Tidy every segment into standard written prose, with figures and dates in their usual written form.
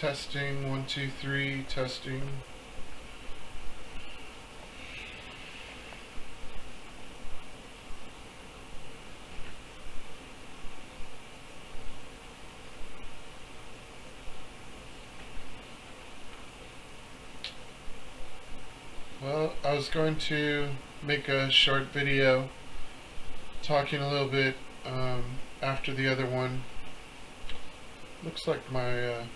Testing, 1, 2, 3, testing. Well, I was going to make a short video talking a little bit after the other one. Looks like my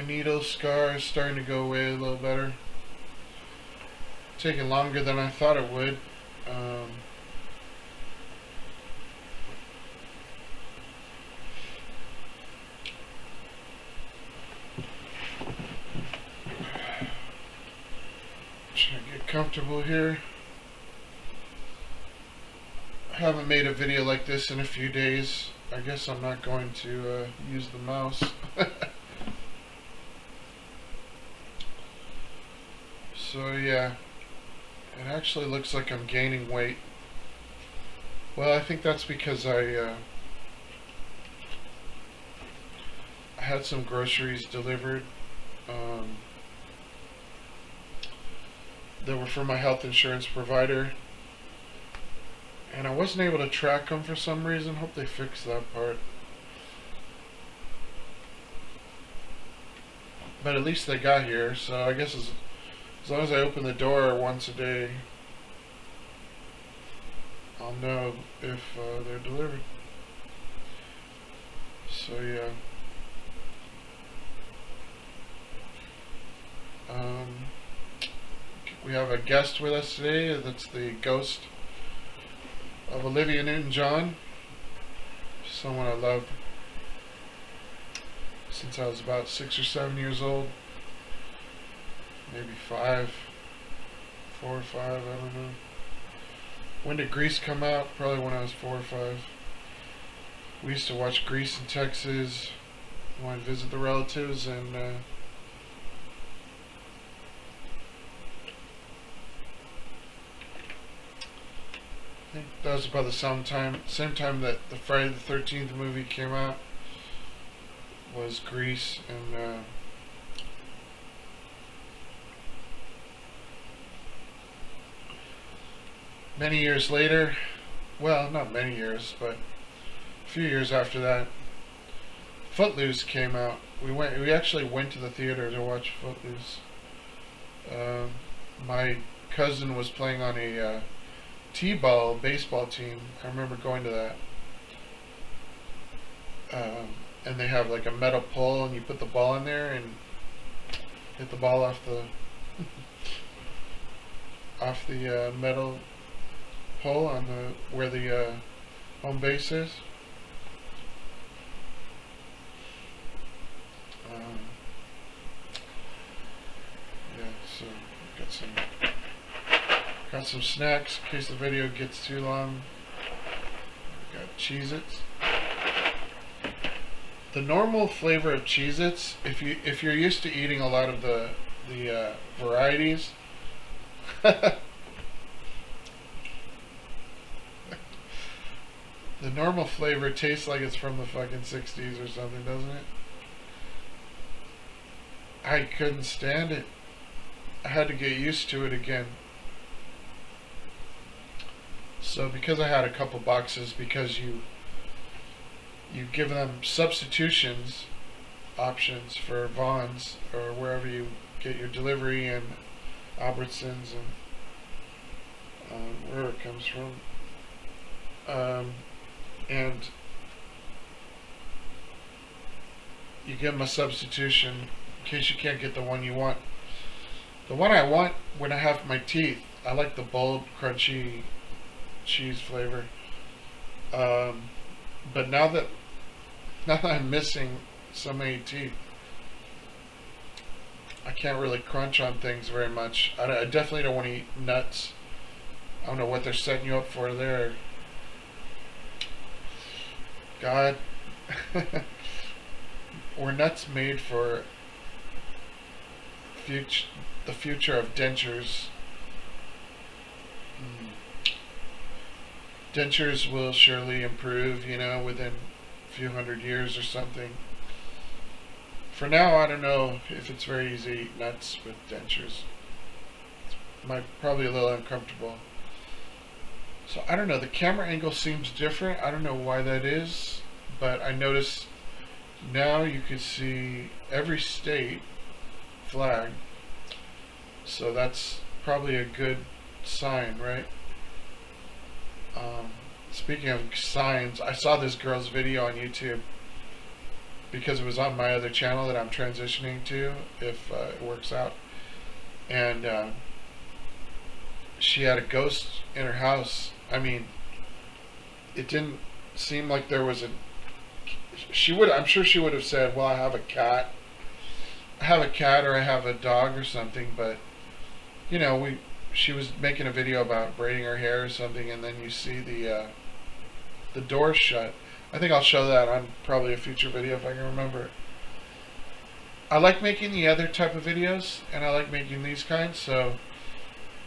needle scar is starting to go away a little better. Taking longer than I thought it would. Trying to get comfortable here. I haven't made a video like this in a few days. I guess I'm not going to use the mouse. So yeah, it actually looks like I'm gaining weight. Well, I think that's because I had some groceries delivered that were from my health insurance provider, and I wasn't able to track them for some reason. Hope they fix that part. But at least they got here, so I guess as long as I open the door once a day, I'll know if they're delivered. So yeah. We have a guest with us today. That's the ghost of Olivia Newton-John. Someone I loved since I was about 6 or 7 years old. Maybe 4 or 5, I don't know. When did Grease come out? Probably when I was 4 or 5. We used to watch Grease in Texas when I'd visit the relatives, and I think that was about the same time that the Friday the 13th movie came out, was Grease. And many years later, well, not many years, but a few years after that, Footloose came out. We actually went to the theater to watch Footloose. My cousin was playing on a T-ball baseball team. I remember going to that. And they have like a metal pole, and you put the ball in there and hit the ball off the metal pole on where the home base is. Yeah, so got some snacks in case the video gets too long. Got Cheez-Its. The normal flavor of Cheez-Its, if you're used to eating a lot of the varieties, the normal flavor tastes like it's from the fucking 60s or something, doesn't it? I couldn't stand it. I had to get used to it again. So because I had a couple boxes, because you give them substitutions options for Vons or wherever you get your delivery, and Albertsons, and where it comes from, and you give them a substitution in case you can't get the one you want. The one I want when I have my teeth, I like the bold, crunchy cheese flavor. But now that I'm missing so many teeth, I can't really crunch on things very much. I definitely don't want to eat nuts. I don't know what they're setting you up for there. God. Were nuts made for the future of dentures? Dentures will surely improve, within few hundred years or something. For now, I don't know if it's very easy to eat nuts with dentures. Probably a little uncomfortable. So I don't know. The camera angle seems different. I don't know why that is, but I noticed now you can see every state flag. So that's probably a good sign, right? Speaking of signs, I saw this girl's video on YouTube because it was on my other channel that I'm transitioning to if it works out. And she had a ghost in her house. I mean, it didn't seem like there was I'm sure she would have said, well, I have a cat. I have a cat or I have a dog or something, but you know, she was making a video about braiding her hair or something, and then you see the door shut. I think I'll show that on probably a future video if I can remember it. I like making the other type of videos, and I like making these kinds, so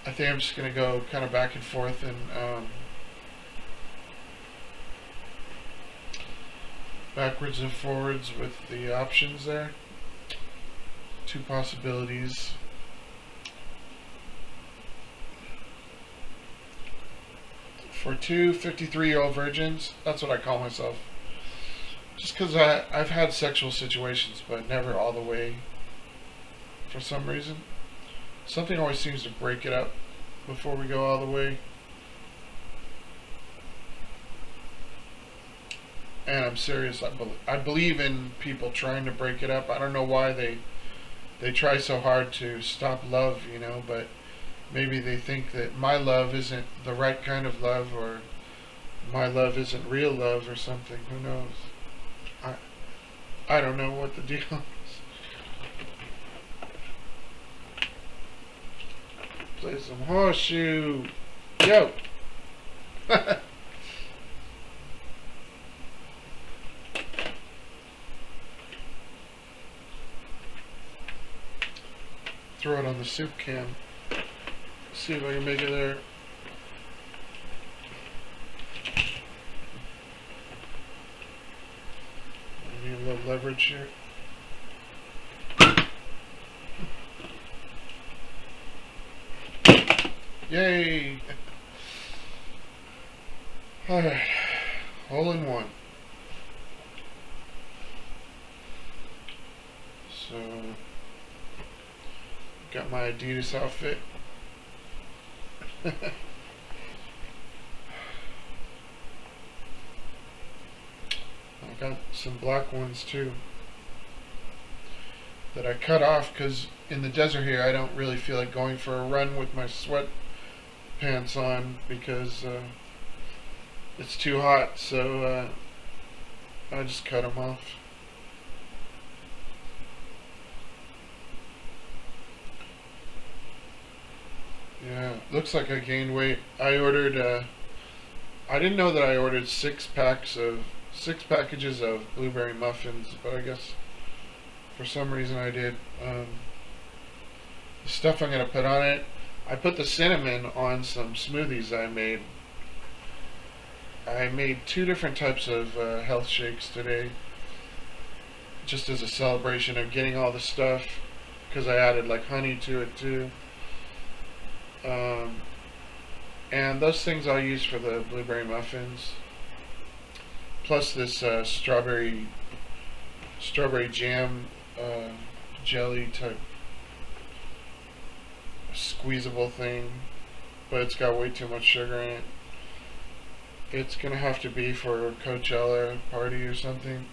I think I'm just going to go kind of back and forth and backwards and forwards with the options there. Two possibilities. For two 53-year-old virgins, that's what I call myself. Just because I've had sexual situations, but never all the way for some reason. Something always seems to break it up before we go all the way. And I'm serious. I believe in people trying to break it up. I don't know why they try so hard to stop love, you know, but maybe they think that my love isn't the right kind of love, or my love isn't real love or something. Who knows? I don't know what the deal is. Play some horseshoe. Yo! Throw it on the soup can. See if I can make it there. I need a little leverage here. Yay! Alright, all in one. So, got my Adidas outfit. I got some black ones too that I cut off because in the desert here I don't really feel like going for a run with my sweatpants on because it's too hot, so I just cut them off. Yeah, looks like I gained weight. I ordered, I didn't know that I ordered 6 packages of blueberry muffins, but I guess for some reason I did. The stuff I'm going to put on it, I put the cinnamon on some smoothies I made. I made 2 different types of health shakes today, just as a celebration of getting all the stuff, because I added like honey to it too. And those things I'll use for the blueberry muffins, plus this strawberry jam jelly type squeezable thing, but it's got way too much sugar in it. It's gonna have to be for a Coachella party or something.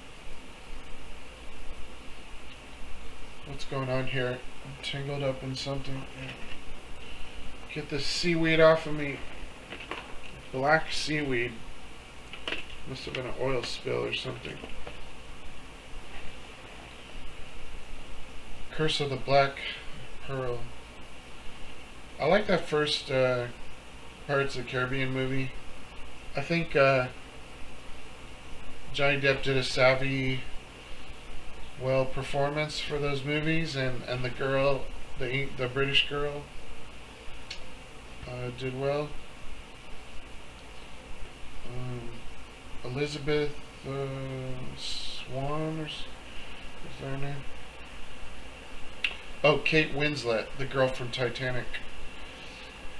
What's going on here? I'm tangled up in something. Get this seaweed off of me. Black seaweed. Must have been an oil spill or something. Curse of the Black Pearl. I like that first Pirates of the Caribbean movie. I think Johnny Depp did a savvy, well, performance for those movies, and the girl, the British girl, did well. Elizabeth Swan is their name? Oh, Kate Winslet, the girl from Titanic.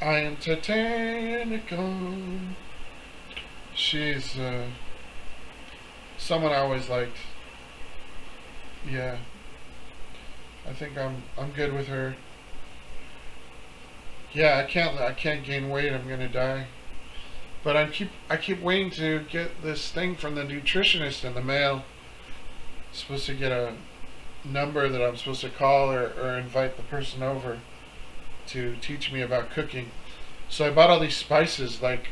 I am Titanic. She's someone I always liked. Yeah, I think I'm good with her. Yeah, I can't gain weight. I'm gonna die. But I keep waiting to get this thing from the nutritionist in the mail. I'm supposed to get a number that I'm supposed to call or invite the person over to teach me about cooking. So I bought all these spices, like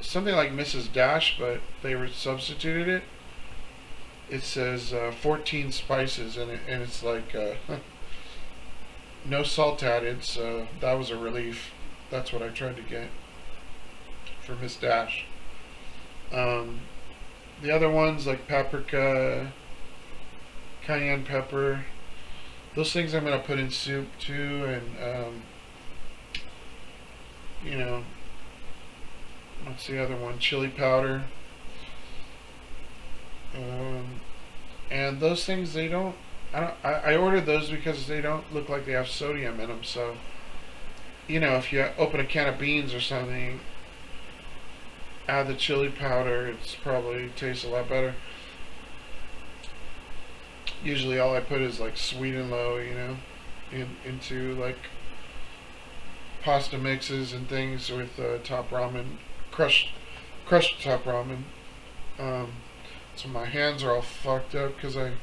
something like Mrs. Dash, but they substituted it. It says 14 spices, and it's like no salt added, so that was a relief. That's what I tried to get for Miss Dash. Um, the other ones like paprika, cayenne pepper, those things I'm gonna put in soup too, and you know, what's the other one? Chili powder. Um, and those things they don't. I ordered those because they don't look like they have sodium in them. So if you open a can of beans or something, add the chili powder. It's probably tastes a lot better. Usually, all I put is like sweet and low, into like pasta mixes and things with top ramen, crushed top ramen. Um, so my hands are all fucked up because I'm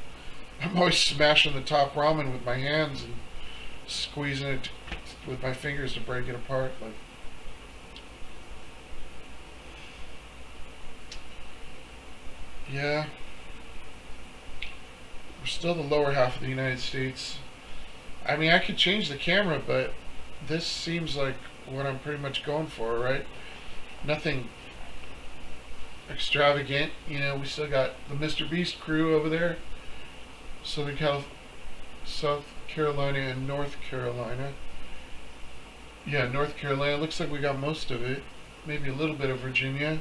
always smashing the top ramen with my hands and squeezing it with my fingers to break it apart. Like, yeah, we're still the lower half of the United States. I mean, I could change the camera, but this seems like what I'm pretty much going for, right? Nothing extravagant. We still got the Mr. Beast crew over there, South Carolina and North Carolina. Yeah, North Carolina. Looks like we got most of it. Maybe a little bit of Virginia,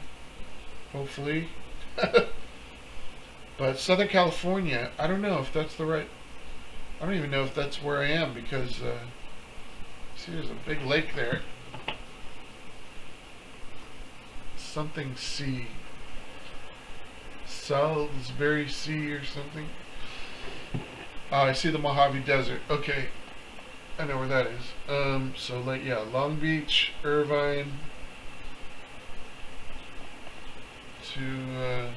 hopefully. But Southern California, I don't know if that's the right. I don't even know if that's where I am because see, there's a big lake there. Something Sea. Salisbury Sea or something. I see the Mojave Desert. Okay, I know where that is. So like, yeah, Long Beach, Irvine, to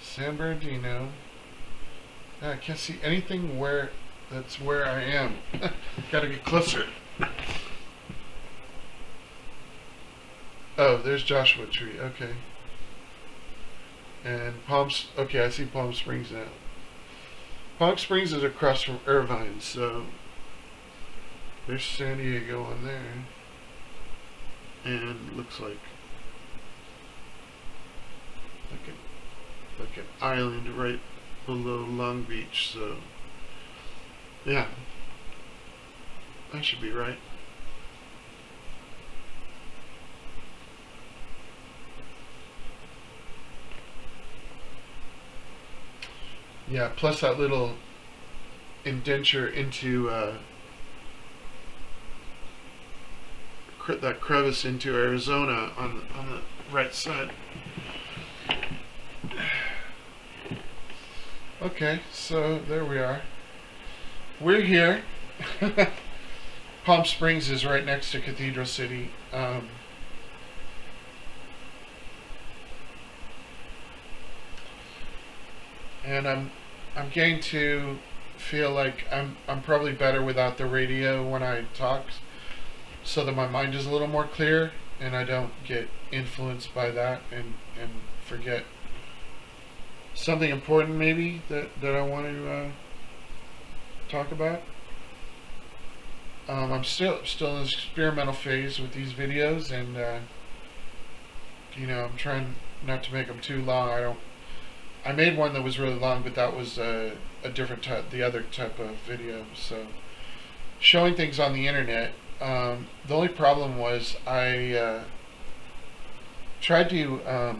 San Bernardino. I can't see anything that's where I am. Gotta get closer. Oh, there's Joshua Tree. Okay. And okay, I see Palm Springs now. Palm Springs is across from Irvine, so there's San Diego on there. And looks like an island right below Long Beach, so yeah. I should be right. Yeah, plus that little indenture into that crevice into Arizona on the right side. Okay, so there we are. We're here. Palm Springs is right next to Cathedral City. And I'm getting to feel like I'm probably better without the radio when I talk, so that my mind is a little more clear and I don't get influenced by that and forget something important maybe that I want to talk about. I'm still in this experimental phase with these videos, and I'm trying not to make them too long. I made one that was really long, but that was a different type, the other type of video. So showing things on the internet. The only problem was I tried to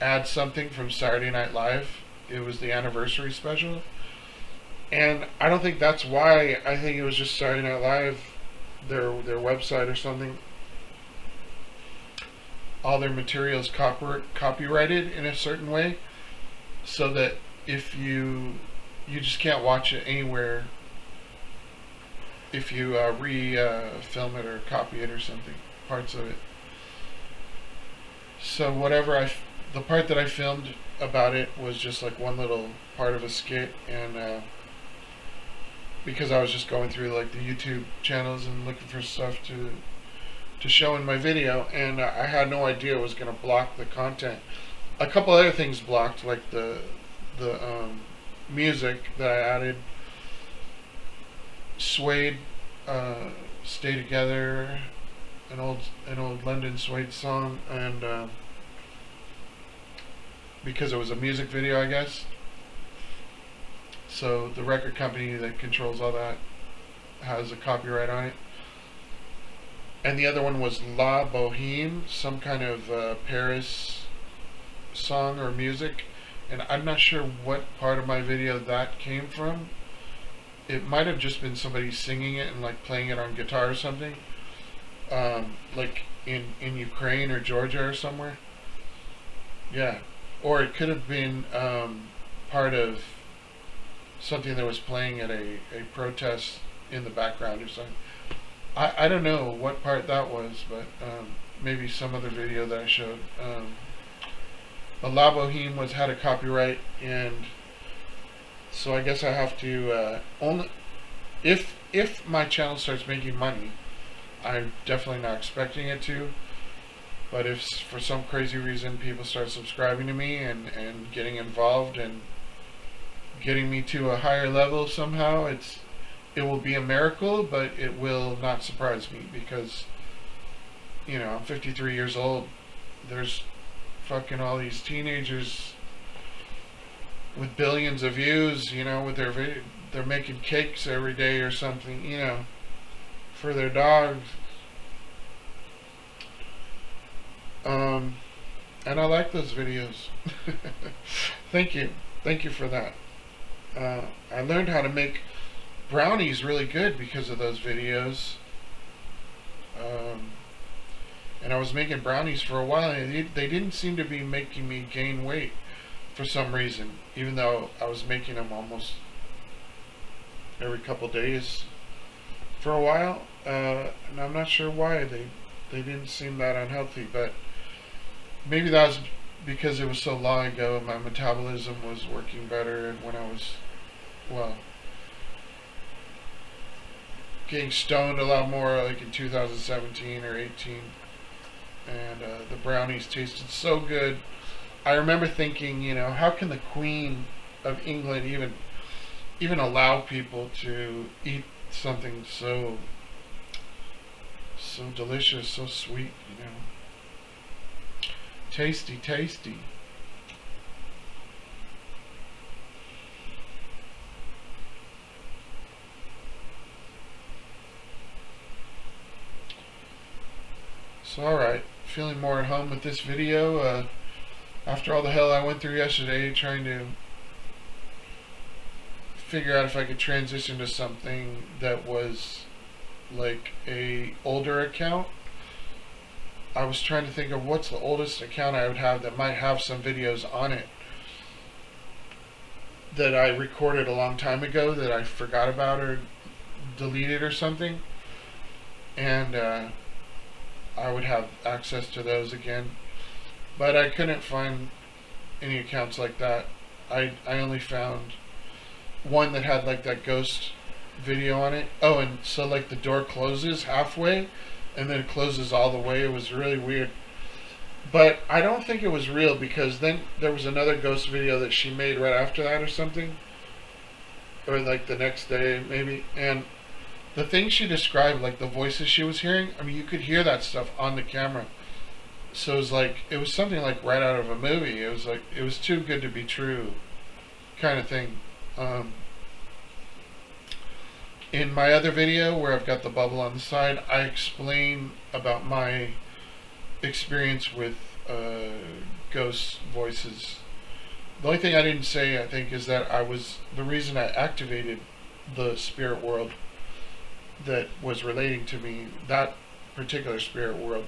add something from Saturday Night Live. It was the anniversary special. And I don't think that's why. I think it was just Saturday Night Live, their website or something. All their materials copyrighted in a certain way, so that if you just can't watch it anywhere if you film it or copy it or something, parts of it. So the part that I filmed about it was just like one little part of a skit, and because I was just going through like the YouTube channels and looking for stuff to show in my video, and I had no idea it was going to block the content. A couple other things blocked, like the music that I added. Suede, "Stay Together," an old London Suede song, and because it was a music video, I guess. So the record company that controls all that has a copyright on it. And the other one was La Boheme, some kind of Paris song or music, and I'm not sure what part of my video that came from. It might have just been somebody singing it and like playing it on guitar or something, like in Ukraine or Georgia or somewhere. Yeah, or it could have been part of something that was playing at a protest in the background or something. I don't know what part that was, but maybe some other video that I showed. But La Boheme had a copyright, and so I guess I have to only if my channel starts making money. I'm definitely not expecting it to, but if for some crazy reason people start subscribing to me and getting involved and getting me to a higher level somehow, it will be a miracle, but it will not surprise me, because I'm 53 years old. There's fucking all these teenagers with billions of views, with their they're making cakes every day or something, for their dogs. And I like those videos. Thank you for that. I learned how to make brownies really good because of those videos. And I was making brownies for a while, and they didn't seem to be making me gain weight for some reason, even though I was making them almost every couple days for a while. And I'm not sure why they didn't seem that unhealthy, but maybe that was because it was so long ago and my metabolism was working better, and when I was, getting stoned a lot more, like in 2017 or 18, and the brownies tasted so good. I remember thinking, how can the Queen of England even allow people to eat something so delicious, so sweet, tasty, tasty. So alright, feeling more at home with this video, after all the hell I went through yesterday trying to figure out if I could transition to something that was like a older account. I was trying to think of what's the oldest account I would have that might have some videos on it that I recorded a long time ago that I forgot about or deleted or something, and I would have access to those again. But I couldn't find any accounts like that. I only found one that had like that ghost video on it. Oh, and so like the door closes halfway and then it closes all the way. It was really weird. But I don't think it was real, because then there was another ghost video that she made right after that or something. Or like the next day maybe. And the things she described, like the voices she was hearing, I mean, you could hear that stuff on the camera. So it was something like right out of a movie. It was like, it was too good to be true kind of thing. In my other video where I've got the bubble on the side, I explain about my experience with ghost voices. The only thing I didn't say, I think, is that the reason I activated the spirit world that was relating to me, that particular spirit world,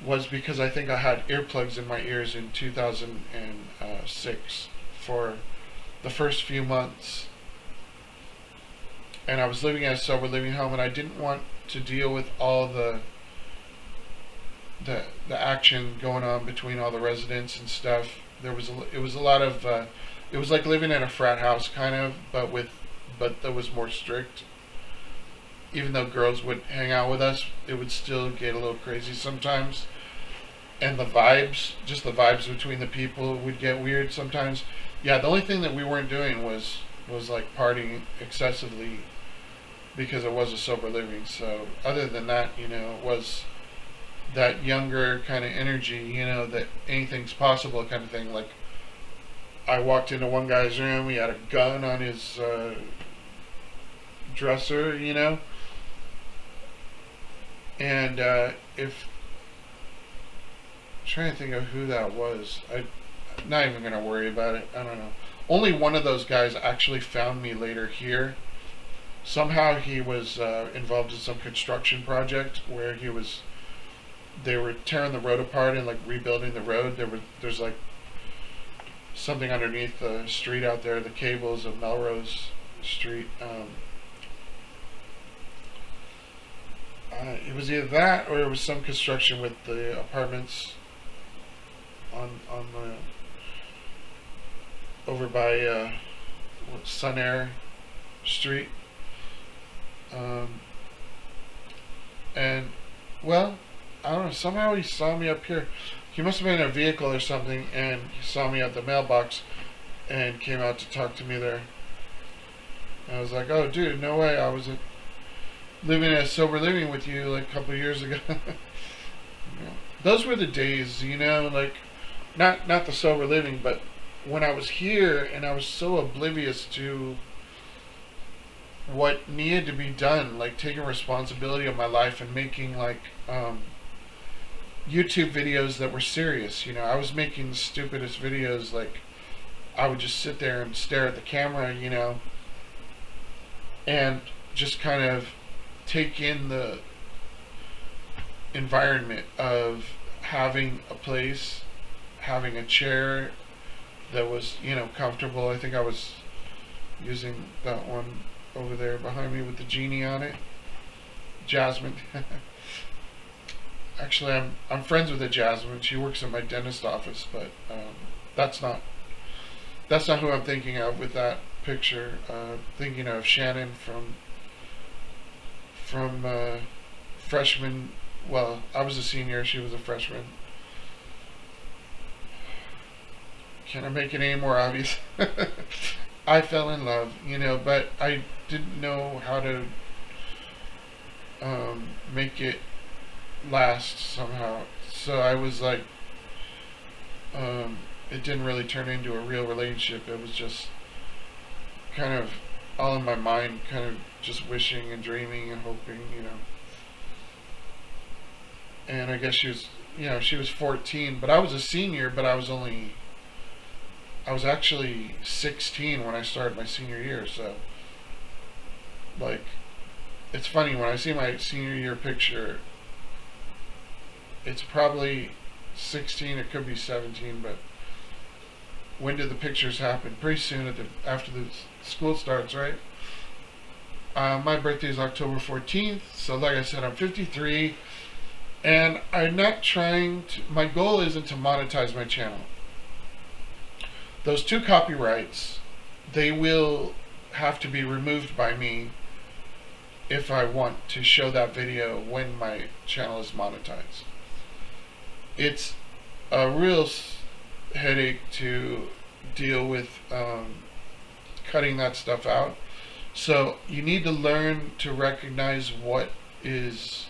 was because I think I had earplugs in my ears in 2006 for the first few months. And I was living at a sober living home, and I didn't want to deal with all the action going on between all the residents and stuff. It was a lot of it was like living in a frat house kind of, but that was more strict. Even though girls would hang out with us, it would still get a little crazy sometimes. And the vibes between the people would get weird sometimes. Yeah, the only thing that we weren't doing was like partying excessively, because it was a sober living. So other than that, it was that younger kind of energy, that anything's possible kind of thing. Like, I walked into one guy's room, he had a gun on his dresser, and if I'm trying to think of who that was, I'm not even gonna worry about it. I don't know. Only one of those guys actually found me later here. Somehow he was involved in some construction project where they were tearing the road apart and like rebuilding the road. There's like something underneath the street out there, the cables of Melrose Street. It was either that or it was some construction with the apartments on the over by Sun Air Street. And well, I don't know, somehow he saw me up here. He must have been in a vehicle or something, and he saw me at the mailbox and came out to talk to me there. And I was like, oh dude, no way, I wasn't living a sober living with you like a couple of years ago. Those were the days, like not the sober living, but when I was here and I was so oblivious to what needed to be done, like taking responsibility of my life and making like YouTube videos that were serious. I was making the stupidest videos, like I would just sit there and stare at the camera, and just kind of take in the environment of having a place, having a chair that was, comfortable. I think I was using that one over there behind me with the genie on it. Jasmine. Actually, I'm friends with a Jasmine. She works in my dentist office, but that's not who I'm thinking of with that picture. Thinking of Shannon from freshman. Well, I was a senior. She was a freshman. Can I make it any more obvious? I fell in love, but I didn't know how to make it last somehow. So I was like, it didn't really turn into a real relationship. It was just kind of all in my mind, kind of just wishing and dreaming and hoping, And I guess she was 14, but I was a senior, but I was actually 16 when I started my senior year. So like, it's funny when I see my senior year picture, it's probably 16, it could be 17, but when did the pictures happen? Pretty soon after the school starts, right? My birthday is October 14th, so like I said, I'm 53, and I'm not trying to, my goal isn't to monetize my channel. Those 2 copyrights, they will have to be removed by me if I want to show that video when my channel is monetized. It's a real headache to deal with cutting that stuff out. So you need to learn to recognize what is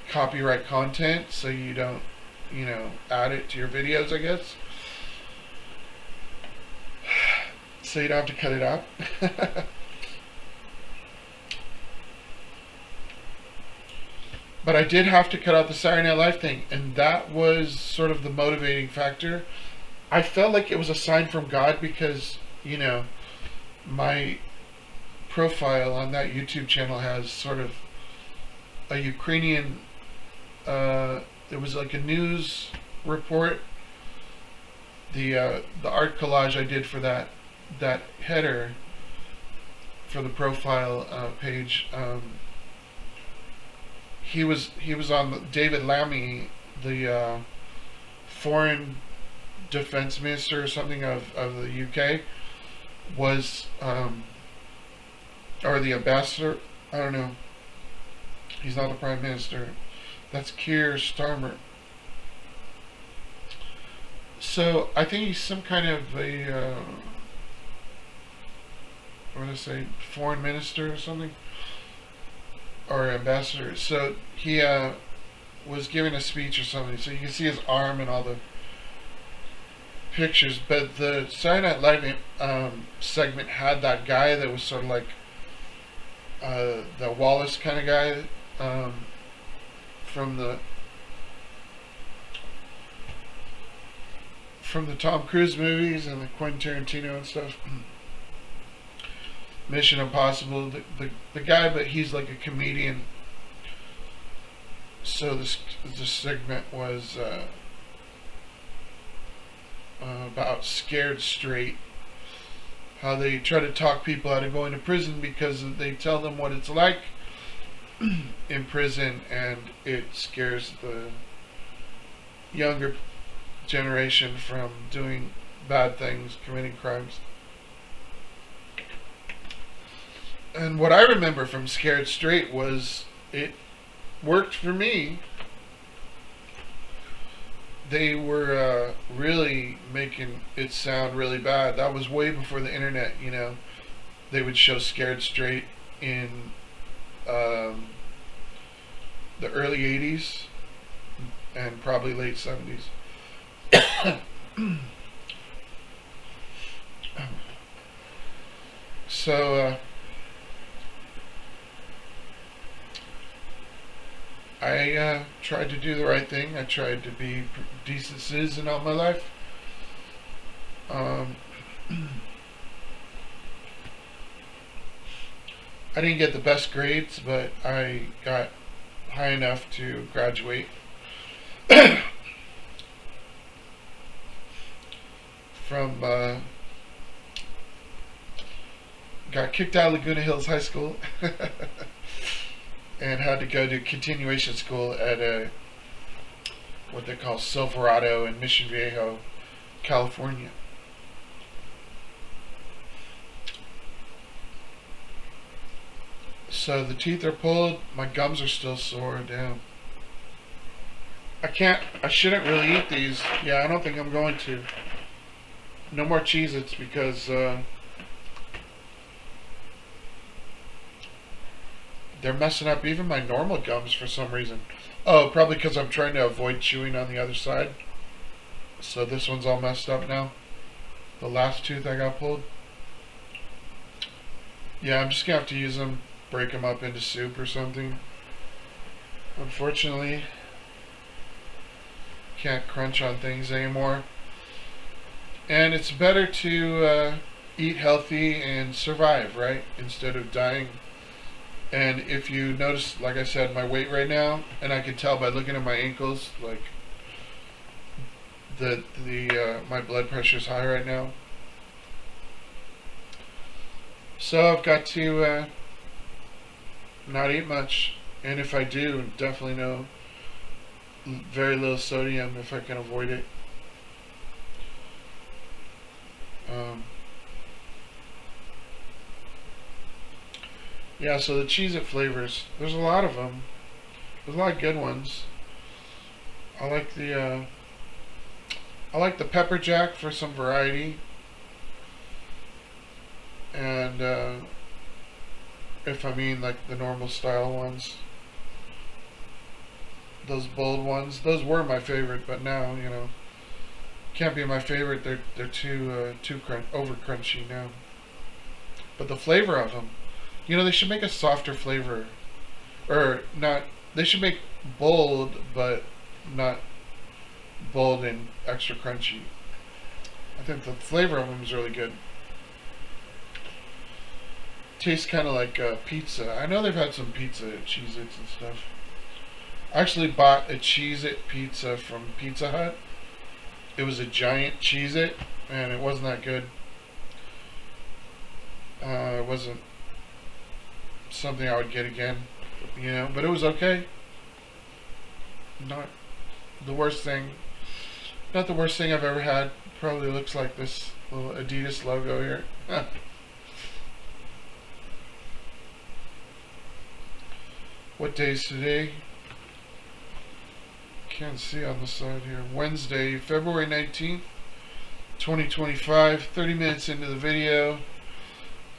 copyright content, so you don't add it to your videos, I guess, so you don't have to cut it out. But I did have to cut out the Saturday Night Live thing, and that was sort of the motivating factor. I felt like it was a sign from God because, my profile on that YouTube channel has sort of a Ukrainian, it was like a news report. The art collage I did for that header for the profile page, he was on David Lammy, the foreign defense minister or something of the UK, was or the ambassador, I don't know. He's not the prime minister. That's Keir Starmer. So I think he's some kind of a what do I say, foreign minister or something, or ambassador. So he was giving a speech or something. So you can see his arm and all the pictures. But the Saturday Night Live segment had that guy that was sort of like the Wallace kind of guy from the Tom Cruise movies and the Quentin Tarantino and stuff. Mission Impossible, the guy, but he's like a comedian. So this segment was about Scared Straight, how they try to talk people out of going to prison because they tell them what it's like in prison, and it scares the younger generation from doing bad things, committing crimes. And what I remember from Scared Straight was it worked for me. They were really making it sound really bad. That was way before the internet, They would show Scared Straight in the early 80s and probably late 70s. So I tried to do the right thing. I tried to be a decent citizen all my life. I didn't get the best grades, but I got high enough to graduate. From got kicked out of Laguna Hills High School and had to go to continuation school at what they call Silverado in Mission Viejo, California. So the teeth are pulled, my gums are still sore, damn. I shouldn't really eat these. Yeah, I don't think I'm going to. No more Cheez-Its because they're messing up even my normal gums for some reason. Oh, probably because I'm trying to avoid chewing on the other side. So this one's all messed up now. The last tooth I got pulled. Yeah, I'm just going to have to use them, break them up into soup or something. Unfortunately, can't crunch on things anymore. And it's better to eat healthy and survive, right? Instead of dying. And if you notice, like I said, my weight right now, and I can tell by looking at my ankles, like my blood pressure is high right now. So I've got to not eat much, and if I do, definitely no, very little sodium if I can avoid it. Yeah, so the Cheez-It flavors, there's a lot of them. There's a lot of good ones. I like the Pepper Jack for some variety. And if I mean like the normal style ones, those bold ones, those were my favorite, but now, can't be my favorite. They're too over crunchy now. But the flavor of them, they should make a softer flavor, or not They should make bold, but not bold and extra crunchy. I think the flavor of them is really good. Tastes kind of like pizza. I know they've had some pizza Cheez-Its and stuff. I actually bought a Cheez-It pizza from Pizza Hut. It was a giant Cheez-It, and it wasn't that good. It wasn't something I would get again, but it was okay. Not the worst thing. Not the worst thing I've ever had. Probably looks like this little Adidas logo here. What day is today? Can't see on the side here. Wednesday, February 19th, 2025. 30 minutes into the video.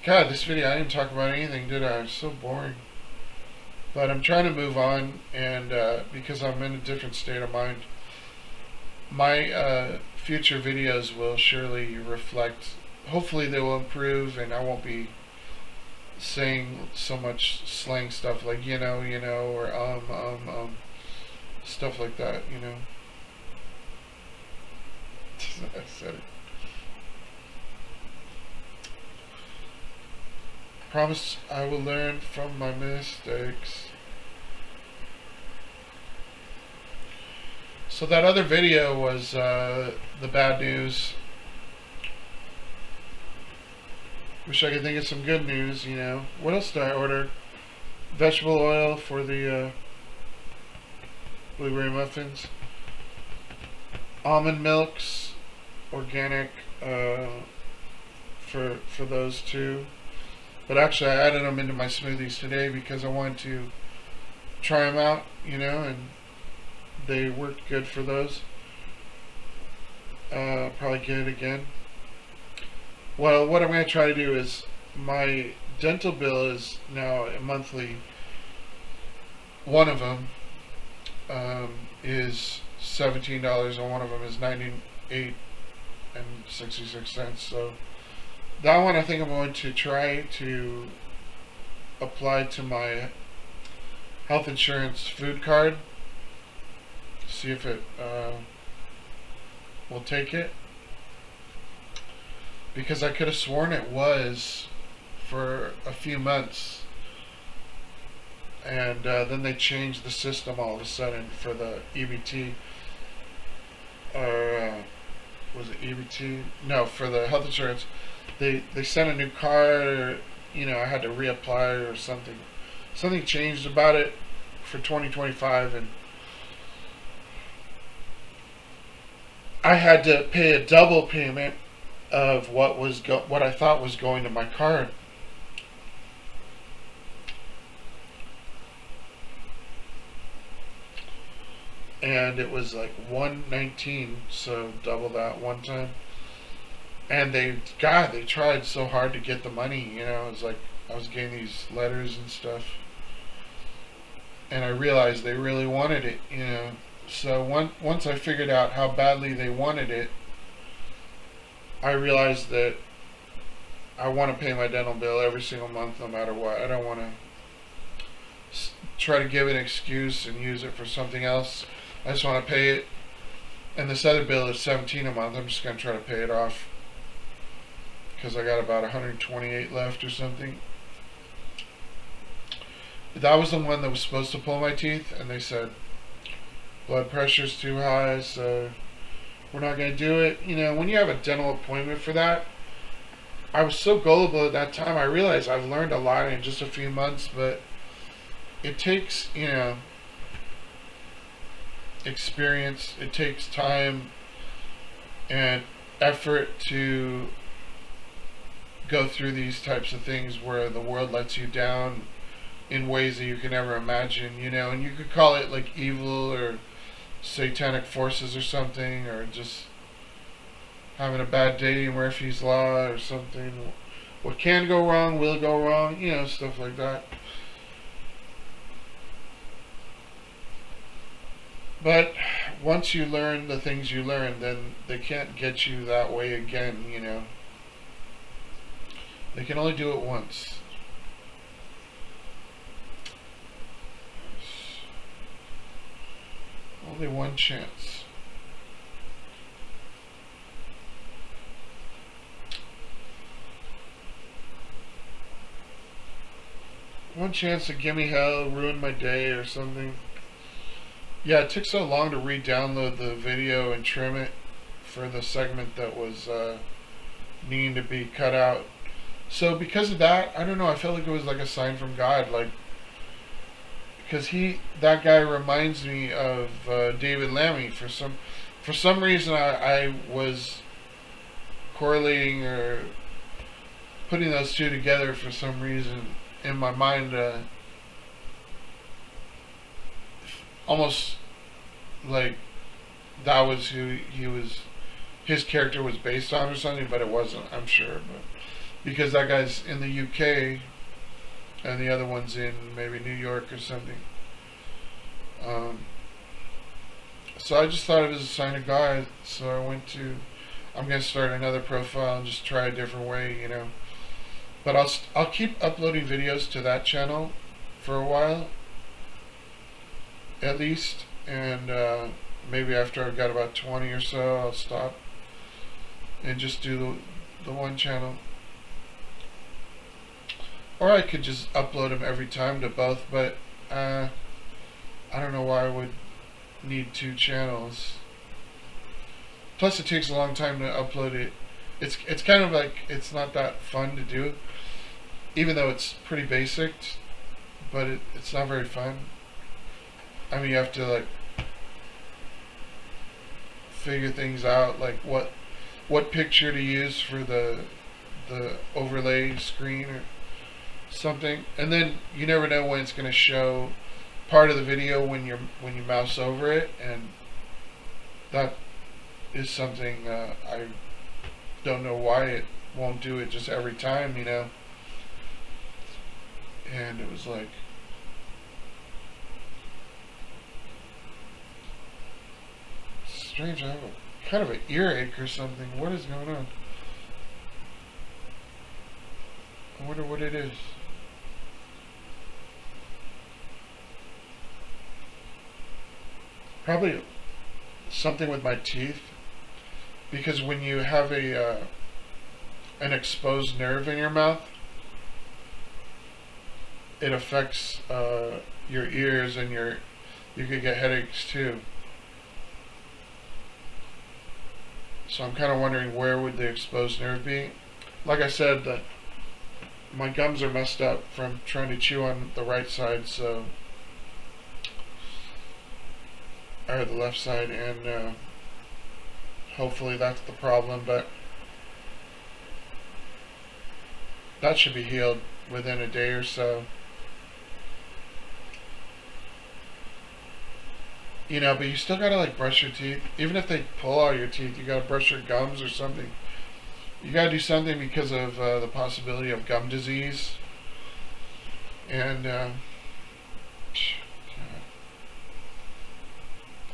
God, this video, I didn't talk about anything, did I? It was so boring. But I'm trying to move on, and because I'm in a different state of mind. My future videos will surely reflect, hopefully they will improve, and I won't be saying so much slang stuff like, or stuff like that, I said it. Promise I will learn from my mistakes. So that other video was the bad news. Wish I could think of some good news, What else did I order? Vegetable oil for the blueberry muffins. Almond milks, organic, for those two. But actually I added them into my smoothies today because I wanted to try them out, and they worked good for those. Probably get it again. Well, what I'm going to try to do is, my dental bill is now a monthly. One of them is $17, and one of them is $98.66. So that one I think I'm going to try to apply to my health insurance food card. See if it will take it. Because I could have sworn it was for a few months. And then they changed the system all of a sudden for the EBT. Or was it EBT? No, for the health insurance. They sent a new card, or, I had to reapply or something. Something changed about it for 2025, and I had to pay a double payment of what I thought was going to my card. And it was like $119, so double that one time. And they tried so hard to get the money, it was like I was getting these letters and stuff. And I realized they really wanted it, So once I figured out how badly they wanted it, I realized that I want to pay my dental bill every single month no matter what. I don't want to try to give an excuse and use it for something else. I just want to pay it. And this other bill is $17 a month. I'm just going to try to pay it off, because I got about $128 left or something. That was the one that was supposed to pull my teeth, and they said blood pressure's too high, so we're not going to do it. When you have a dental appointment for that, I was so gullible at that time. I realized I've learned a lot in just a few months, but it takes, experience. It takes time and effort to go through these types of things where the world lets you down in ways that you can never imagine, and you could call it like evil or satanic forces or something, or just having a bad day, Murphy's Law or something. What can go wrong will go wrong, stuff like that. But once you learn the things you learn, then they can't get you that way again, They can only do it once. Only one chance. One chance to give me hell, ruin my day or something. Yeah, it took so long to re-download the video and trim it for the segment that was needing to be cut out. So because of that, I don't know, I felt like it was like a sign from God, like, because that guy reminds me of David Lammy. For some reason I was correlating or putting those two together for some reason in my mind, almost like that was who his character was based on or something, but it wasn't, I'm sure. But because that guy's in the UK and the other one's in maybe New York or something. So I just thought it was a sign of God. So I'm going to start another profile and just try a different way, you know. But I'll keep uploading videos to that channel for a while, at least. And maybe after I've got about 20 or so, I'll stop and just do the one channel. Or I could just upload them every time to both, but I don't know why I would need two channels. Plus it takes a long time to upload it. It's kind of like, it's not that fun to do, even though it's pretty basic, but it's not very fun. I mean, you have to like figure things out, like what picture to use for the overlay screen or something, and then you never know when it's going to show part of the video when you mouse over it, and that is something I don't know why it won't do it just every time, you know. And it was like, strange. I have a kind of an earache or something. What is going on? I wonder what it is. Probably something with my teeth, because when you have an exposed nerve in your mouth, it affects your ears, and you could get headaches too. So I'm kind of wondering, where would the exposed nerve be? Like I said, that my gums are messed up from trying to chew on the right side, so or the left side, and hopefully that's the problem, but that should be healed within a day or so. You know, but you still gotta like brush your teeth. Even if they pull all your teeth, you gotta brush your gums or something. You gotta do something because of the possibility of gum disease. And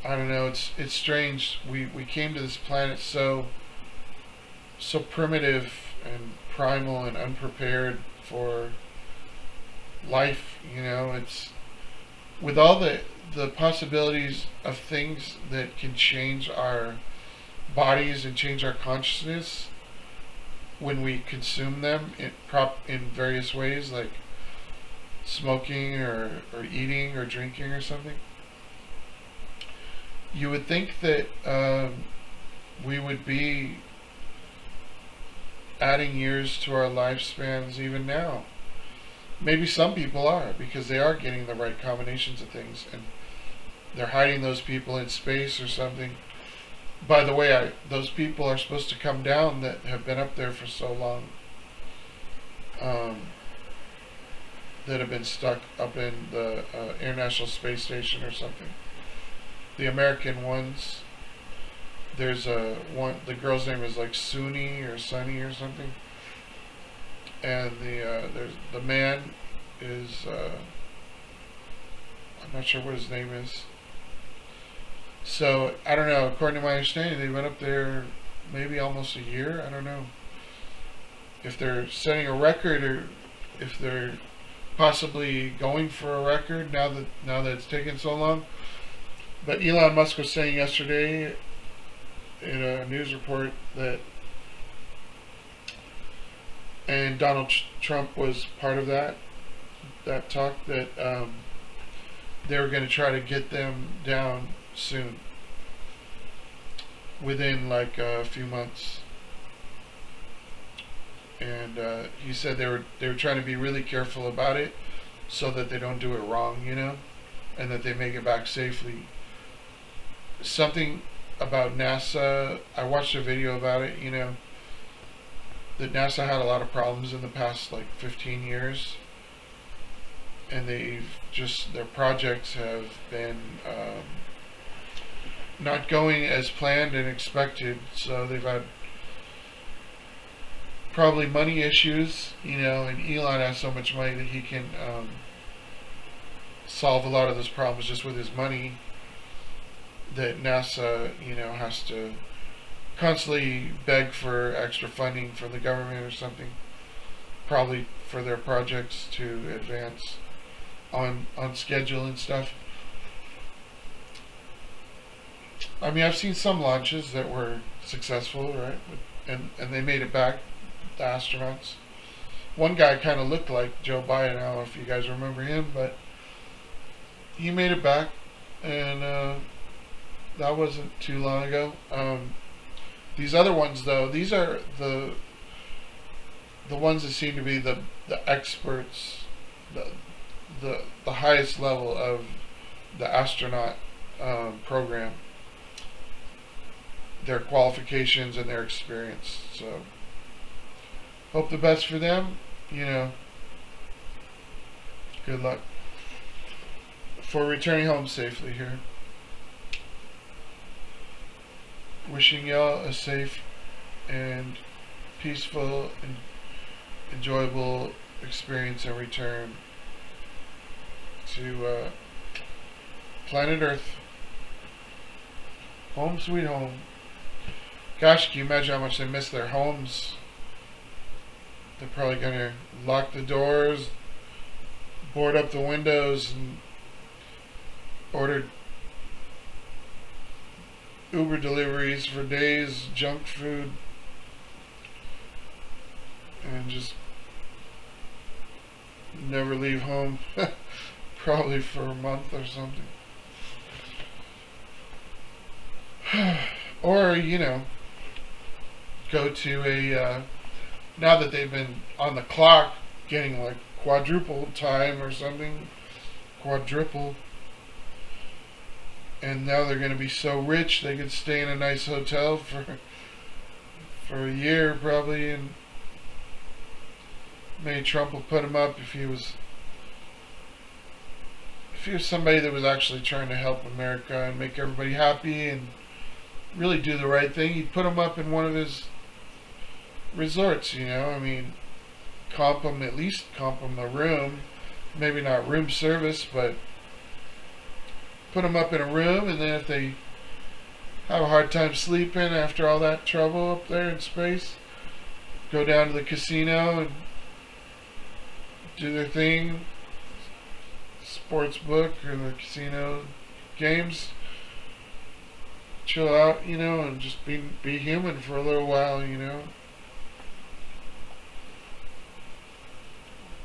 I don't know. It's strange. We came to this planet so primitive and primal and unprepared for life. You know, it's with all the possibilities of things that can change our bodies and change our consciousness when we consume them in various ways, like smoking or eating or drinking or something. You would think that we would be adding years to our lifespans even now. Maybe some people are, because they are getting the right combinations of things, and they're hiding those people in space or something. By the way, those people are supposed to come down that have been up there for so long, that have been stuck up in the International Space Station or something. The American ones, there's the girl's name is like Sunny or Sunny or something, and there's the man is I'm not sure what his name is. So I don't know. According to my understanding, they went up there maybe almost a year. I don't know if they're setting a record or if they're possibly going for a record now that it's taken so long. But Elon Musk was saying yesterday in a news report that, and Donald Trump was part of that talk, that they were going to try to get them down soon, within like a few months. And he said they were trying to be really careful about it, so that they don't do it wrong, and that they make it back safely. Something about NASA, I watched a video about it, that NASA had a lot of problems in the past like 15 years, and their projects have been not going as planned and expected, so they've had probably money issues, and Elon has so much money that he can solve a lot of those problems just with his money, that NASA, has to constantly beg for extra funding from the government or something, probably for their projects to advance on schedule and stuff. I mean, I've seen some launches that were successful, right? And they made it back, the astronauts. One guy kind of looked like Joe Biden. I don't know if you guys remember him, but he made it back, and that wasn't too long ago. These other ones, though, these are the ones that seem to be the experts, the highest level of the astronaut program, their qualifications and their experience. So hope the best for them. Good luck for returning home safely here. Wishing y'all a safe and peaceful and enjoyable experience and return to planet Earth. Home sweet home. Gosh, can you imagine how much they miss their homes? They're probably going to lock the doors, board up the windows, and order Uber deliveries for days, junk food, and just never leave home. Probably for a month or something. Or, go to a, now that they've been on the clock, getting like quadruple time or something, quadruple, and now they're going to be so rich they could stay in a nice hotel for a year probably, and maybe Trump will put him up if he was somebody that was actually trying to help America and make everybody happy and really do the right thing. He'd put him up in one of his resorts, I mean, at least comp him a room, maybe not room service, but put them up in a room, and then if they have a hard time sleeping after all that trouble up there in space, go down to the casino and do their thing, sports book or the casino games, chill out, and just be human for a little while,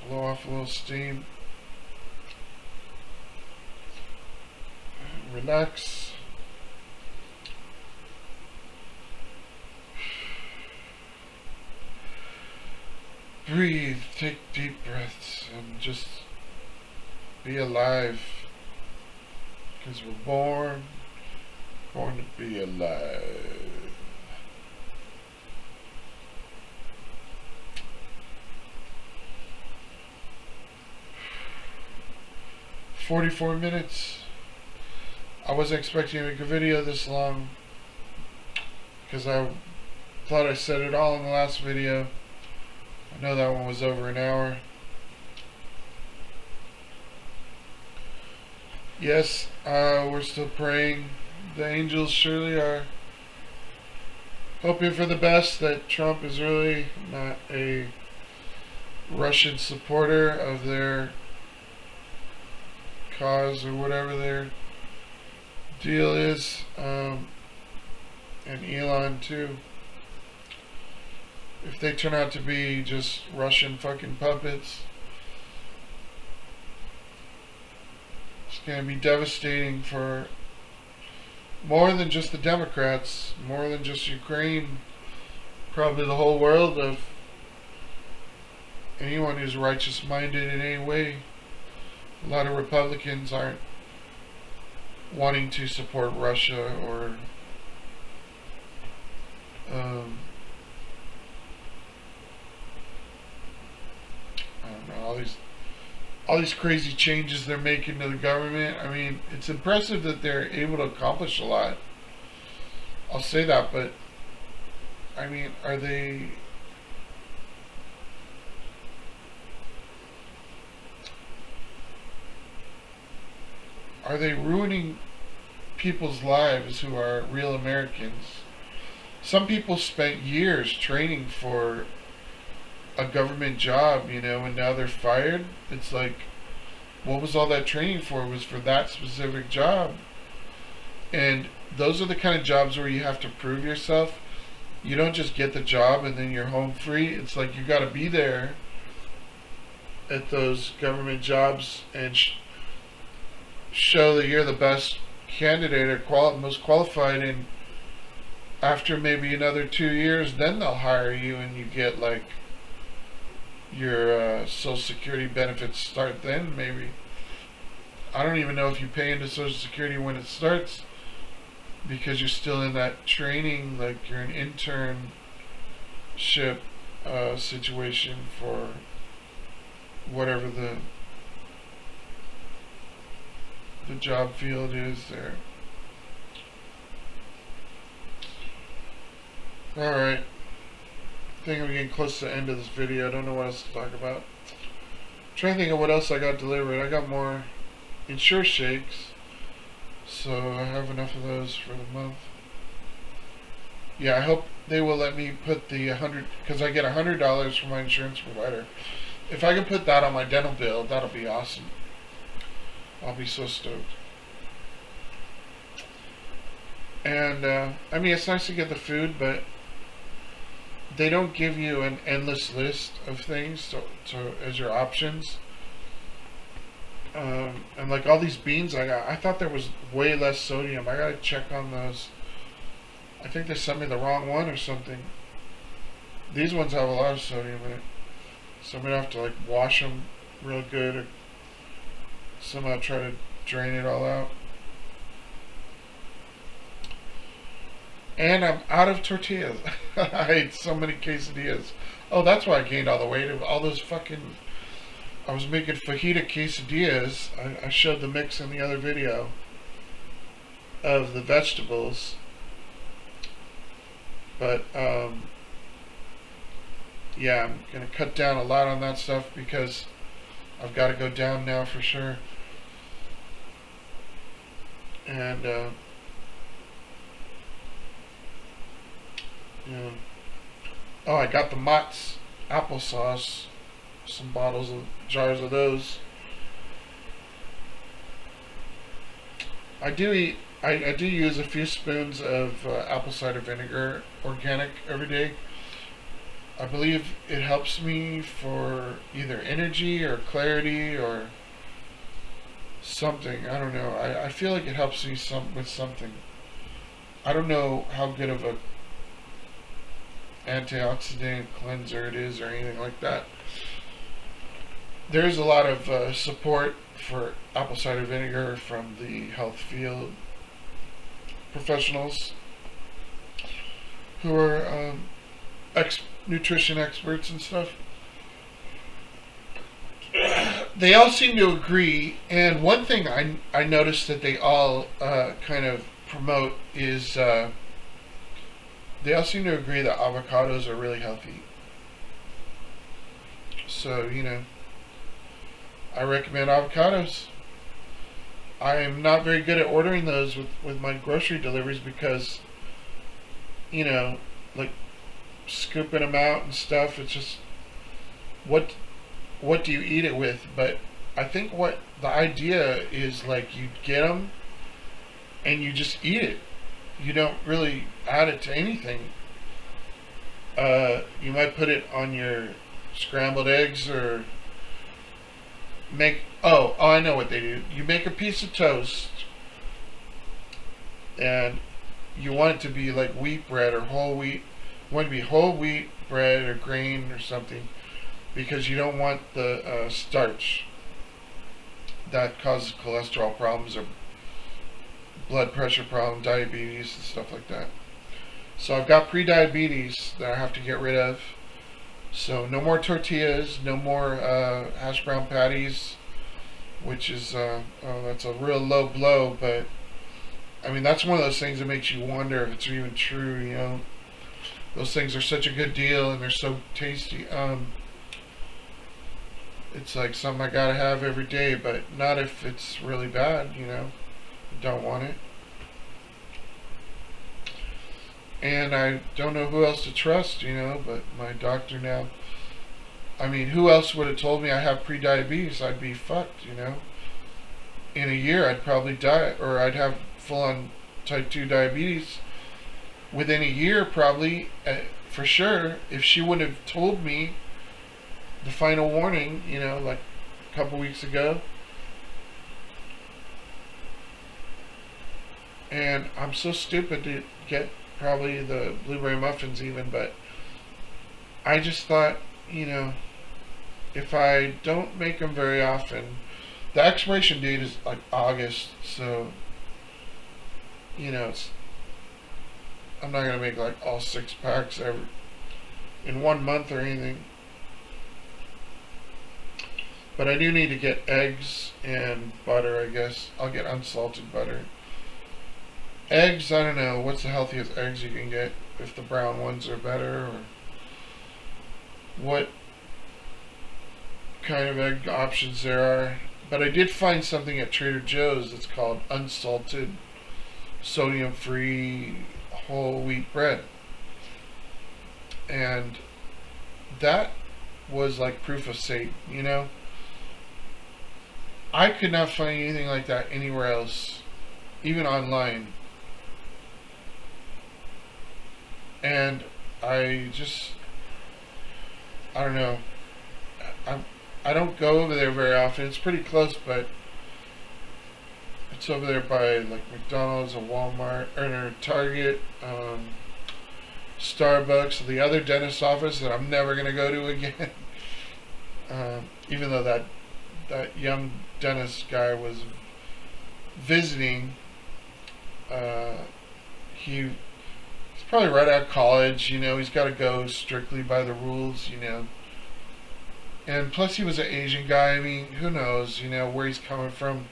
blow off a little steam. Relax. Breathe, take deep breaths, and just be alive. Because we're born to be alive. 44 minutes. I wasn't expecting to make a video this long, because I thought I said it all in the last video. I know that one was over an hour. Yes, we're still praying. The angels surely are hoping for the best, that Trump is really not a Russian supporter of their cause or whatever they're deal is, and Elon too. If they turn out to be just Russian fucking puppets, it's going to be devastating for more than just the Democrats, more than just Ukraine, probably the whole world of anyone who's righteous minded in any way. A lot of Republicans aren't wanting to support Russia or I don't know, all these crazy changes they're making to the government. I mean, it's impressive that they're able to accomplish a lot. I'll say that, but I mean, are they ruining people's lives who are real Americans? Some people spent years training for a government job, and now they're fired. It's like, what was all that training for? It was for that specific job. And those are the kind of jobs where you have to prove yourself. You don't just get the job and then you're home free. It's like you got to be there at those government jobs and show that you're the best candidate or most qualified, and after maybe another 2 years, then they'll hire you and you get like your Social Security benefits start then, maybe. I don't even know if you pay into Social Security when it starts, because you're still in that training, like you're an internship situation for whatever the job field is there. Alright. I think I'm getting close to the end of this video. I don't know what else to talk about. I'm trying to think of what else I got delivered. I got more Ensure shakes, so I have enough of those for the month. Yeah, I hope they will let me put the $100, because I get $100 from my insurance provider. If I can put that on my dental bill, that'll be awesome. I'll be so stoked. And I mean, it's nice to get the food, but they don't give you an endless list of things to as your options. And like all these beans I thought there was way less sodium. I gotta check on those. I think they sent me the wrong one or something. These ones have a lot of sodium in it, so I'm gonna have to like wash them real good, or somehow try to drain it all out. And I'm out of tortillas. I ate so many quesadillas. Oh, that's why I gained all the weight. All those fucking... I was making fajita quesadillas. I showed the mix in the other video of the vegetables. But, yeah, I'm going to cut down a lot on that stuff because I've got to go down now for sure. And, yeah. Oh, I got the Mott's applesauce. Some jars of those. I do use a few spoons of apple cider vinegar, organic, every day. I believe it helps me for either energy or clarity or something. I don't know. I feel like it helps me with something. I don't know how good of a antioxidant cleanser it is or anything like that. There's a lot of support for apple cider vinegar from the health field professionals who are nutrition experts and stuff. They all seem to agree, and one thing I noticed that they all kind of promote is they all seem to agree that avocados are really healthy. So, I recommend avocados. I am not very good at ordering those with my grocery deliveries because, like scooping them out and stuff, it's just, what do you eat it with? But I think what the idea is, like, you get them and you just eat it. You don't really add it to anything. You might put it on your scrambled eggs or make. Oh, I know what they do. You make a piece of toast, and you want it to be like wheat bread or whole wheat. You want it to be whole wheat bread or grain or something, because you don't want the starch that causes cholesterol problems or blood pressure problems, diabetes, and stuff like that. So I've got pre-diabetes that I have to get rid of. So no more tortillas, no more hash brown patties, which is that's a real low blow. But I mean, that's one of those things that makes you wonder if it's even true. You know, those things are such a good deal and they're so tasty. It's like something I gotta have every day, but not if it's really bad. You know, don't want it. And I don't know who else to trust, you know, but my doctor now. I mean, who else would have told me I have pre-diabetes? I'd be fucked, you know. In a year, I'd probably die, or I'd have full-on type 2 diabetes within a year, probably, for sure. If she would have told me the final warning, you know, like a couple weeks ago. And I'm so stupid to get probably the blueberry muffins even, but I just thought, you know, if I don't make them very often, the expiration date is like August, so, you know, I'm not going to make like all 6 packs in 1 month or anything. But I do need to get eggs and butter, I guess. I'll get unsalted butter. Eggs, I don't know. What's the healthiest eggs you can get? If the brown ones are better, or what kind of egg options there are. But I did find something at Trader Joe's that's called unsalted, sodium-free whole wheat bread. And that was like proof of Satan, you know? I could not find anything like that anywhere else, even online. And I don't know. I don't go over there very often. It's pretty close, but it's over there by like McDonald's, a Walmart, or Target, Starbucks, the other dentist office that I'm never gonna go to again. Even though that young dentist guy was visiting, he's probably right out of college, you know, he's got to go strictly by the rules, you know. And plus he was an Asian guy. I mean, who knows, you know, where he's coming from.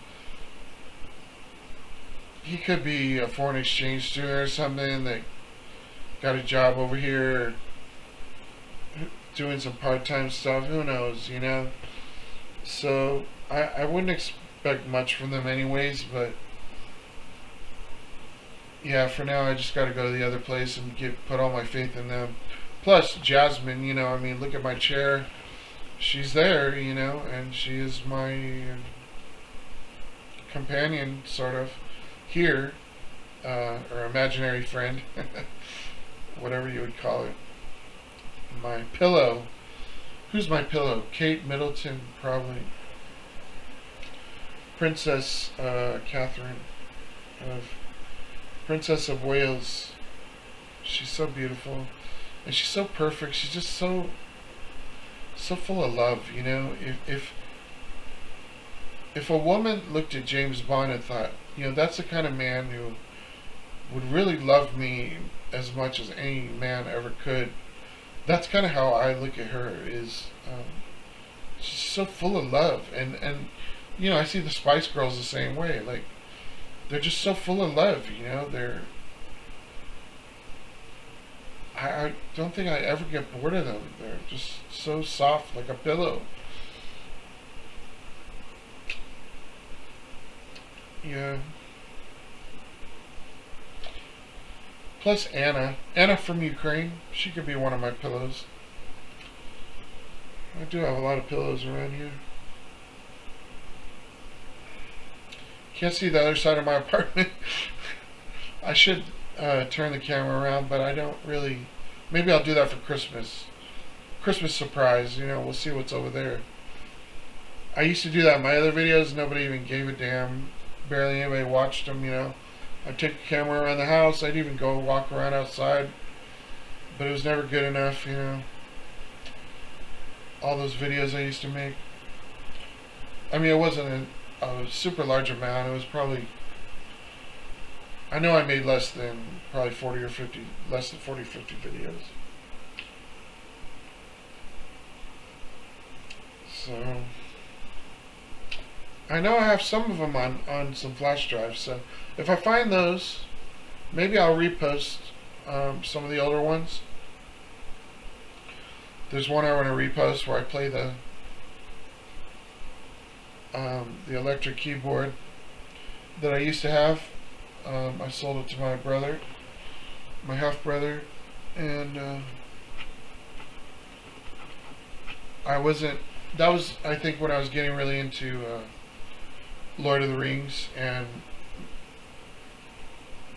He could be a foreign exchange student or something that got a job over here doing some part-time stuff. Who knows, you know. So I wouldn't expect much from them anyways, but yeah, for now I just got to go to the other place and put all my faith in them. Plus Jasmine, you know, I mean, look at my chair. She's there, you know, and she is my companion, sort of, here, or imaginary friend, whatever you would call it. My pillow. Who's my pillow? Kate Middleton, probably. Princess Catherine, Princess of Wales. She's so beautiful, and she's so perfect. She's just so full of love, you know. If a woman looked at James Bond and thought, you know, that's the kind of man who would really love me as much as any man ever could, that's kind of how I look at her. Is she's so full of love, and you know, I see the Spice Girls the same way. Like, they're just so full of love, you know. I don't think I ever get bored of them. They're just so soft, like a pillow. Yeah. Plus Anna from Ukraine, she could be one of my pillows. I do have a lot of pillows around here. Can't see the other side of my apartment. I should turn the camera around, but I don't really. Maybe I'll do that for Christmas. Christmas surprise, you know, we'll see what's over there. I used to do that in my other videos. Nobody even gave a damn. Barely anybody watched them, you know. I'd take the camera around the house. I'd even go walk around outside. But it was never good enough, you know. All those videos I used to make. I mean, it wasn't a super large amount. It was probably... I know I made less than probably 40 or 50, less than 40 or 50 videos. So... I know I have some of them on some flash drives, so if I find those, maybe I'll repost some of the older ones. There's one I want to repost where I play the electric keyboard that I used to have. I sold it to my brother, my half brother, and I wasn't. That was, I think, when I was getting really into Lord of the Rings, and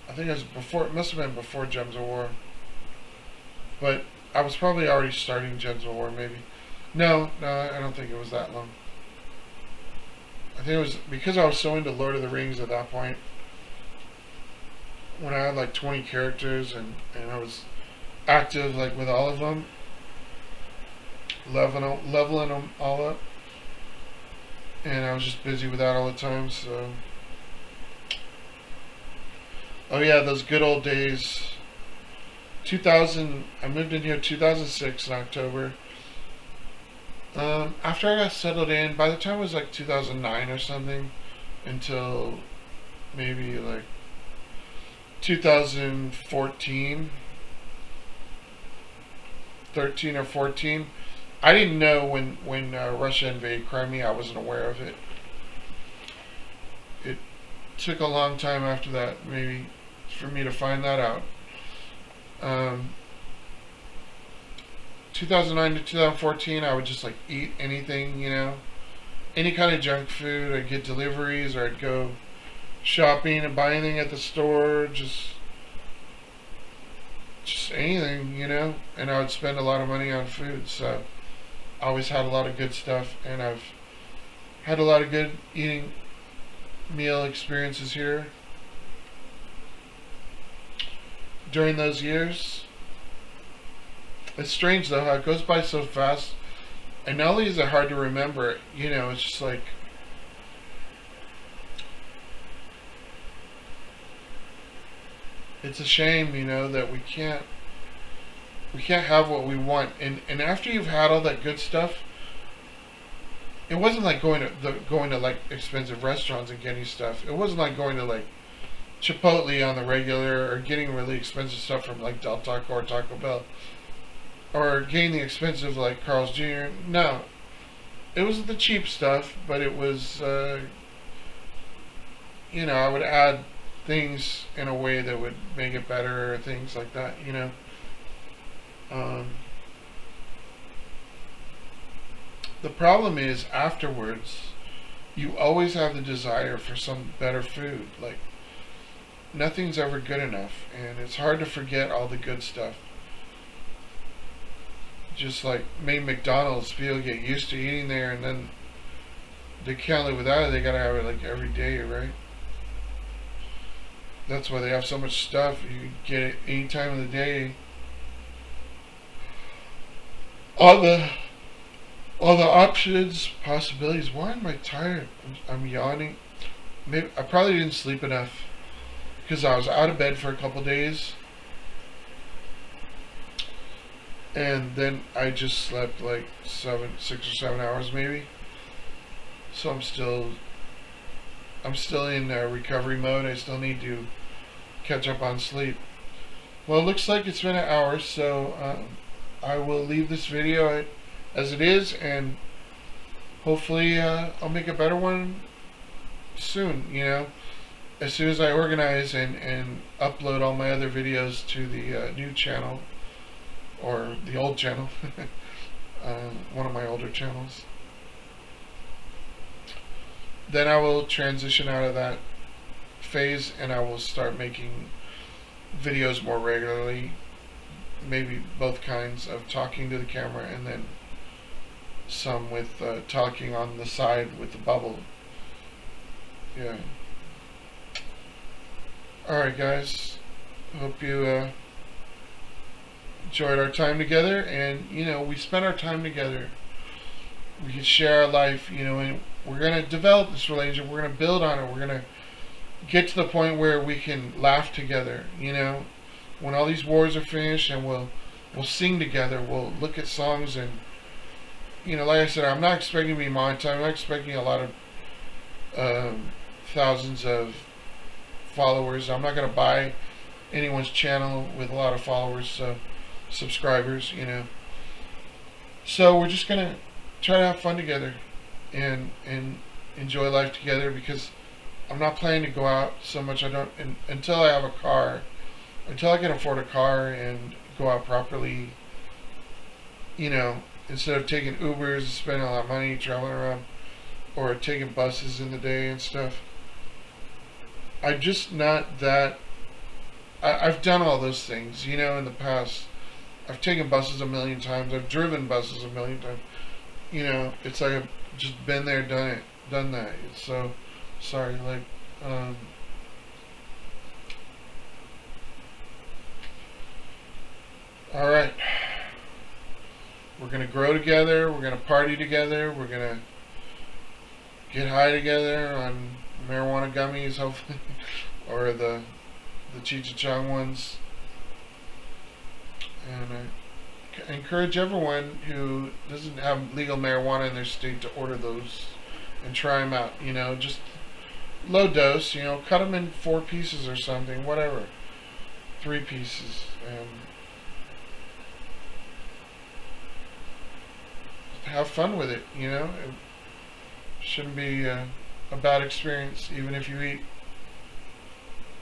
I think it was before. It must have been before Gems of War, but I was probably already starting Gems of War. Maybe. No, I don't think it was that long. I think it was because I was so into Lord of the Rings at that point. When I had like 20 characters and I was active like with all of them, leveling them all up, and I was just busy with that all the time. So, oh yeah, those good old days. 2000. I moved in here 2006 in October. After I got settled in, by the time it was like 2009 or something, until maybe like 2014, 13 or 14. I didn't know when Russia invaded Crimea. I wasn't aware of it. It took a long time after that, maybe, for me to find that out. 2009 to 2014, I would just like eat anything, you know, any kind of junk food. I'd get deliveries, or I'd go shopping and buy anything at the store, just anything, you know. And I would spend a lot of money on food, so I always had a lot of good stuff, and I've had a lot of good eating meal experiences here during those years. It's strange though how it goes by so fast, and not only is it hard to remember, you know, it's just like it's a shame, you know, that we can't have what we want. And after you've had all that good stuff, it wasn't like going to like expensive restaurants and getting stuff. It wasn't like going to like Chipotle on the regular, or getting really expensive stuff from like Del Taco or Taco Bell, or getting the expensive like Carl's Jr. No, it was the cheap stuff, but it was you know, I would add things in a way that would make it better, or things like that, you know. The problem is afterwards, you always have the desire for some better food. Like, nothing's ever good enough, and it's hard to forget all the good stuff. Just like maybe McDonald's, people get used to eating there, and then they can't live without it. They gotta have it like every day, right? That's why they have so much stuff. You can get it any time of the day. All the options, possibilities. Why am I tired? I'm yawning. Maybe I probably didn't sleep enough because I was out of bed for a couple days, and then I just slept like 6 or 7 hours maybe. So I'm still in recovery mode. I still need to catch up on sleep. Well, it looks like it's been an hour, so I will leave this video as it is, and hopefully I'll make a better one soon, you know, as soon as I organize and upload all my other videos to the new channel, or the old channel, one of my older channels. Then I will transition out of that phase, and I will start making videos more regularly. Maybe both kinds of talking to the camera, and then some with talking on the side with the bubble. Yeah. Alright, guys. Hope you enjoyed our time together. And, we spent our time together. We can share our life, and we're going to develop this relationship. We're going to build on it. We're going to get to the point where we can laugh together, when all these wars are finished, and we'll sing together. We'll look at songs, and like I said, I'm not expecting to be monetized. I'm not expecting a lot of thousands of followers. I'm not going to buy anyone's channel with a lot of followers, subscribers, So we're just going to try to have fun together and enjoy life together, because I'm not planning to go out so much. Until I have a car, until I can afford a car and go out properly, instead of taking Ubers and spending a lot of money traveling around, or taking buses in the day and stuff. I'm just not that. I've done all those things, in the past. I've taken buses a million times. I've driven buses a million times. It's like I've just been there, done that. It's so sorry, all right. We're gonna grow together. We're gonna party together. We're gonna get high together on marijuana gummies, hopefully, or the Cheech and Chong ones. And I encourage everyone who doesn't have legal marijuana in their state to order those and try them out. Just low dose. Cut them in 4 pieces or something, whatever, 3 pieces, and have fun with it. It shouldn't be a bad experience, even if you eat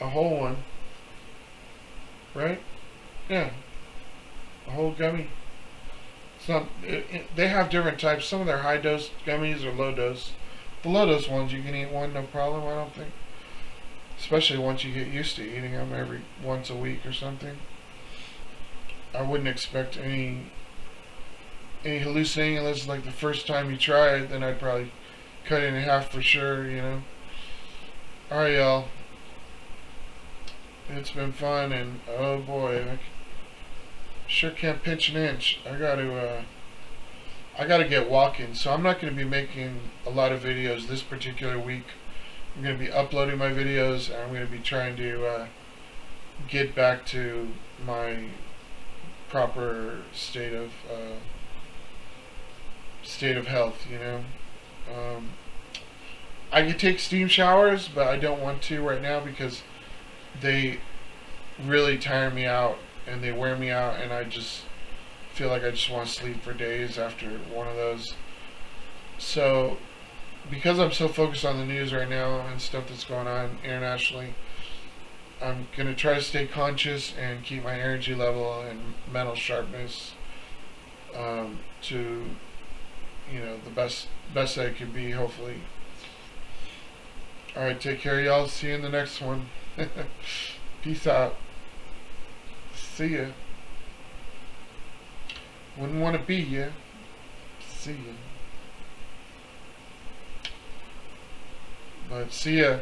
a whole one, right? Yeah, a whole gummy. It's not. They have different types. Some of their high dose gummies are low dose. The low dose ones, you can eat one no problem. I don't think, especially once you get used to eating them every once a week or something. I wouldn't expect any hallucinating unless it's like the first time you try it. Then I'd probably cut it in half for sure. Alright, y'all. It's been fun, and oh boy, I sure can't pinch an inch. I gotta get walking, so I'm not going to be making a lot of videos this particular week. I'm going to be uploading my videos, and I'm going to be trying to get back to my proper state of health. I could take steam showers, but I don't want to right now because they really tire me out and they wear me out, and I just feel like I just want to sleep for days after one of those. So because I'm so focused on the news right now and stuff that's going on internationally, I'm going to try to stay conscious and keep my energy level and mental sharpness to the best I could be, hopefully. Alright, take care, y'all. See you in the next one. Peace out. See ya. Wouldn't want to be ya. See ya. But see ya.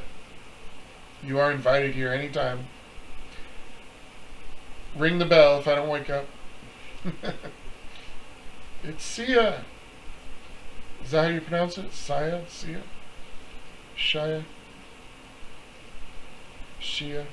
You are invited here anytime. Ring the bell if I don't wake up. It's Sia. Is that how you pronounce it? Sia? Sia? Shia? Shia?